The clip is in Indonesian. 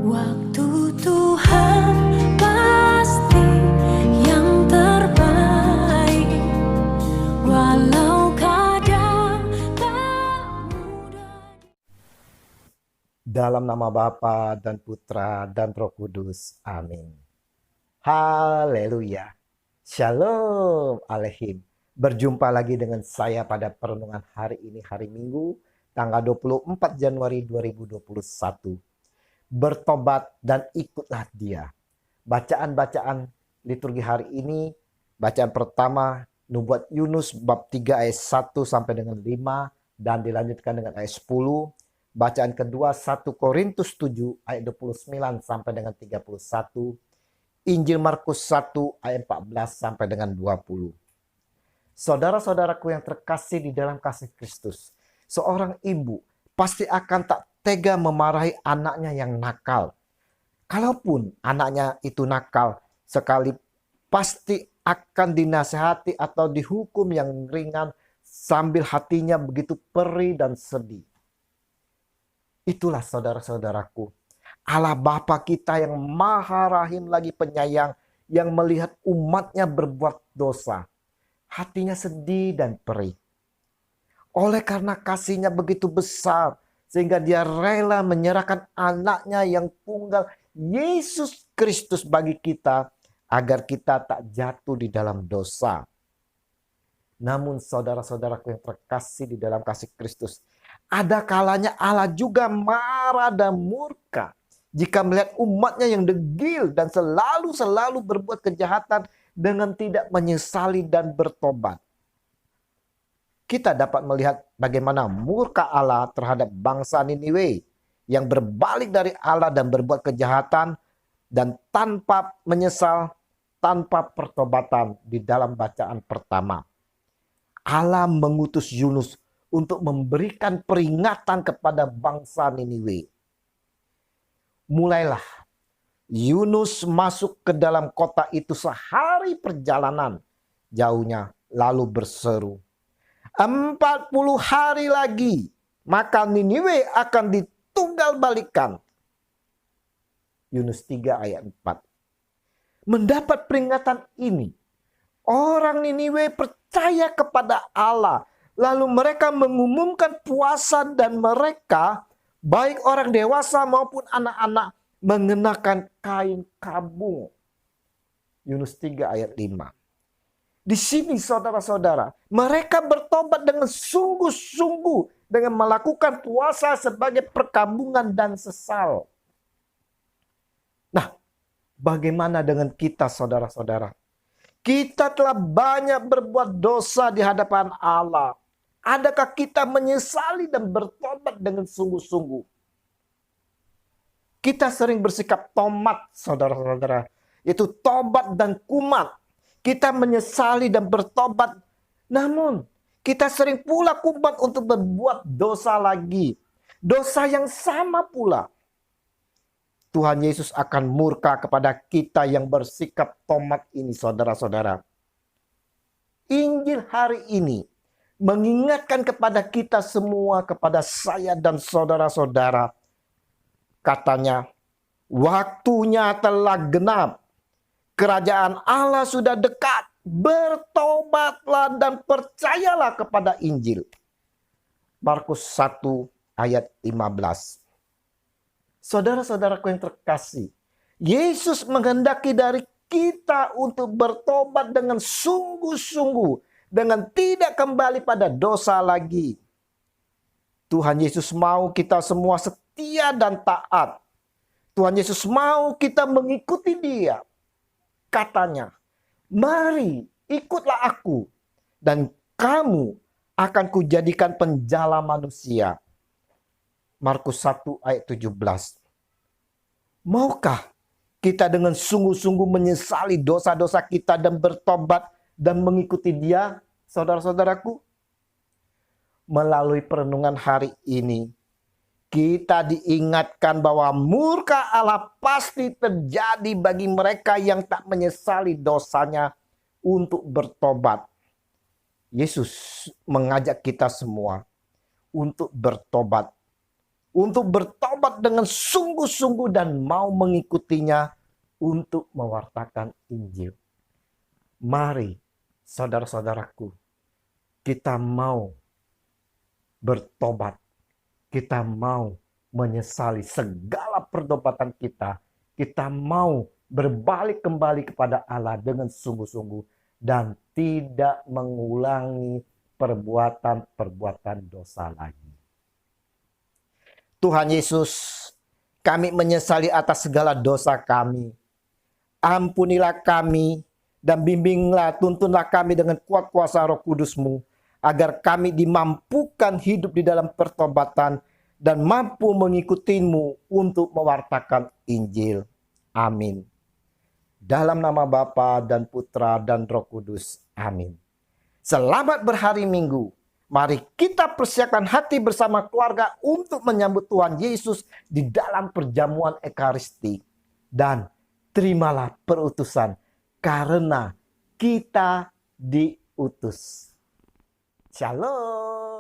Waktu Tuhan pasti yang terbaik, walau kadang tak mudah. Dalam nama Bapa dan Putra dan Roh Kudus. Amin. Haleluya. Shalom Aleihim. Berjumpa lagi dengan saya pada perenungan hari ini, hari Minggu, tanggal 24 Januari 2021. Bertobat dan ikutlah Dia. Bacaan-bacaan liturgi hari ini, bacaan pertama Nubuat Yunus bab 3 ayat 1 sampai dengan 5 dan dilanjutkan dengan ayat 10. Bacaan kedua 1 Korintus 7 ayat 29 sampai dengan 31. Injil Markus 1 ayat 14 sampai dengan 20. Saudara-saudaraku yang terkasih di dalam kasih Kristus, seorang ibu pasti akan tak tega memarahi anaknya yang nakal. Kalaupun anaknya itu nakal sekali, pasti akan dinasehati atau dihukum yang ringan sambil hatinya begitu perih dan sedih. Itulah saudara-saudaraku, Allah Bapa kita yang maha rahim lagi penyayang, yang melihat umatnya berbuat dosa. Hatinya sedih dan perih. Oleh karena kasihnya begitu besar, sehingga dia rela menyerahkan anaknya yang tunggal, Yesus Kristus bagi kita, agar kita tak jatuh di dalam dosa. Namun saudara-saudaraku yang terkasih di dalam kasih Kristus, ada kalanya Allah juga marah dan murka jika melihat umatnya yang degil dan selalu berbuat kejahatan dengan tidak menyesali dan bertobat. Kita dapat melihat bagaimana murka Allah terhadap bangsa Niniwe yang berbalik dari Allah dan berbuat kejahatan dan tanpa menyesal, tanpa pertobatan di dalam bacaan pertama. Allah mengutus Yunus untuk memberikan peringatan kepada bangsa Niniwe. Mulailah Yunus masuk ke dalam kota itu sehari perjalanan jauhnya, lalu berseru, 40 hari lagi, maka Niniwe akan ditunggal balikan. Yunus 3 ayat 4. Mendapat peringatan ini, orang Niniwe percaya kepada Allah. Lalu mereka mengumumkan puasa dan mereka, baik orang dewasa maupun anak-anak, mengenakan kain kabung. Yunus 3 ayat 5. Di sini saudara-saudara, mereka bertobat dengan sungguh-sungguh dengan melakukan puasa sebagai perkabungan dan sesal. Nah, bagaimana dengan kita saudara-saudara? Kita telah banyak berbuat dosa di hadapan Allah. Adakah kita menyesali dan bertobat dengan sungguh-sungguh? Kita sering bersikap tomat saudara-saudara, yaitu tobat dan kumat. Kita menyesali dan bertobat, namun kita sering pula kumat untuk berbuat dosa lagi. Dosa yang sama pula. Tuhan Yesus akan murka kepada kita yang bersikap tomat ini saudara-saudara. Injil hari ini mengingatkan kepada kita semua, kepada saya dan saudara-saudara. Katanya, waktunya telah genap. Kerajaan Allah sudah dekat. Bertobatlah dan percayalah kepada Injil. Markus 1 ayat 15. Saudara-saudaraku yang terkasih, Yesus menghendaki dari kita untuk bertobat dengan sungguh-sungguh, dengan tidak kembali pada dosa lagi. Tuhan Yesus mau kita semua setia dan taat. Tuhan Yesus mau kita mengikuti Dia. Katanya, mari ikutlah aku dan kamu akan kujadikan penjala manusia. Markus 1 ayat 17. Maukah kita dengan sungguh-sungguh menyesali dosa-dosa kita dan bertobat dan mengikuti Dia, saudara-saudaraku? Melalui perenungan hari ini, kita diingatkan bahwa murka Allah pasti terjadi bagi mereka yang tak menyesali dosanya untuk bertobat. Yesus mengajak kita semua untuk bertobat. untuk bertobat dengan sungguh-sungguh dan mau mengikutinya untuk mewartakan Injil. Mari, saudara-saudaraku, kita mau bertobat. Kita mau menyesali segala pertobatan kita. Kita mau berbalik kembali kepada Allah dengan sungguh-sungguh dan tidak mengulangi perbuatan-perbuatan dosa lagi. Tuhan Yesus, kami menyesali atas segala dosa kami. Ampunilah kami dan bimbinglah, tuntunlah kami dengan kuat kuasa Roh Kudus-Mu, agar kami dimampukan hidup di dalam pertobatan dan mampu mengikuti-Mu untuk mewartakan Injil. Amin. Dalam nama Bapa dan Putra dan Roh Kudus. Amin. Selamat berhari Minggu. Mari kita persiapkan hati bersama keluarga untuk menyambut Tuhan Yesus di dalam perjamuan Ekaristi. Dan terimalah perutusan karena kita diutus. Shalom.